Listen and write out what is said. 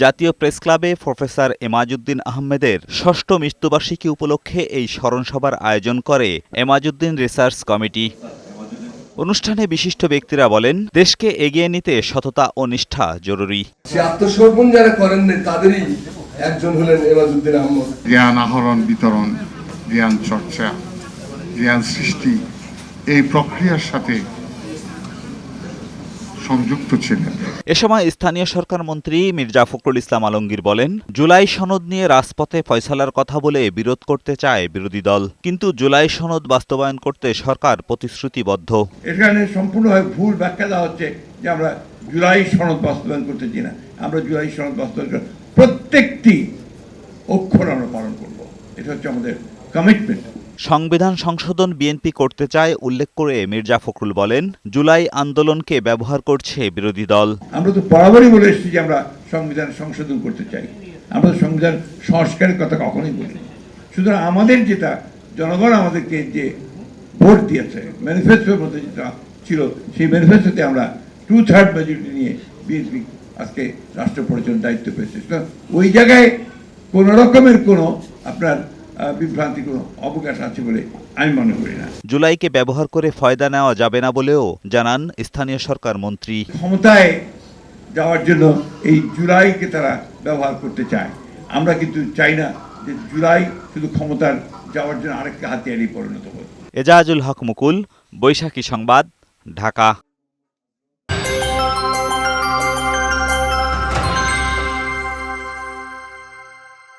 জাতীয় প্রেস ক্লাবে প্রফেসর এমাজউদ্দিন আহমেদের ষষ্ঠ মৃত্যুবার্ষিকী উপলক্ষে এই স্মরণসভার আয়োজন করে এমাজউদ্দিন রিসার্চ কমিটি। অনুষ্ঠানে বিশিষ্ট ব্যক্তিরা বলেন, দেশকে এগিয়ে নিতে সততা ও নিষ্ঠা জরুরি। আত্মসমর্পণ যারা করেন তাদেরই একজন হলেন এমাজউদ্দিন আহমদ। জ্ঞান আহরণ বিতরণ, জ্ঞান চর্চা, জ্ঞান সৃষ্টি এই প্রক্রিয়ার সাথে সংযুক্ত ছিলেন। এ সময় স্থানীয় সরকার মন্ত্রী মির্জা ফখরুল ইসলাম আলমগীর বলেন, জুলাই সনদ নিয়ে রাজপথে ফয়সালার কথা বলে বিরোধ করতে চায় বিরোধী দল, কিন্তু জুলাই সনদ বাস্তবায়ন করতে সরকার প্রতিশ্রুতিবদ্ধ। এখানে সম্পূর্ণভাবে ভুল ব্যাখ্যা দেওয়া হচ্ছে যে আমরা জুলাই সনদ বাস্তবায়ন করতে চাই না। আমরা জুলাই সনদ বাস্তবায়ন প্রত্যেকটি অক্ষর আমরা পালন করব, এটা হচ্ছে আমাদের কমিটমেন্ট। সংবিধান সংশোধন বিএনপি করতে চায় উল্লেখ করে মির্জা ফখরুল বলেন, জুলাই আন্দোলনকে ব্যবহার করছে বিরোধী দল। আমরা তো বরাবরই বলে এসেছি যে আমরা সংবিধান সংশোধন করতে চাই, আমরা সংবিধান সংস্কারের কথা কখনোই বলি। সুতরাং আমাদের যেটা জনগণ আমাদেরকে যে ভোট দিয়েছে, ম্যানিফেস্টোর মধ্যে যেটা ছিল, সেই ম্যানিফেস্টোতে আমরা 2/3 মেজরিটি নিয়ে বিএনপি আজকে রাষ্ট্র পরিচালনার দায়িত্ব পেয়েছে। ওই জায়গায় কোনো রকমের কোনো আপনার বিভ্রান্তি, কোনো অবকাশ আছে বলে আমি মনে করি না। জুলাইকে ব্যবহার করে ফায়দা নেওয়া যাবে না বলেও জানান স্থানীয় সরকার মন্ত্রী। ক্ষমতায় যাওয়ার জন্য এই জুলাইকে তারা ব্যবহার করতে চায়। আমরা কিন্তু চাই না যে জুলাই শুধু ক্ষমতার যাওয়ার জন্য আরেকটা হাতিয়ারই পরিণত হোক। এজাজুল হক মুকুল, বৈশাখী সংবাদ, ঢাকা।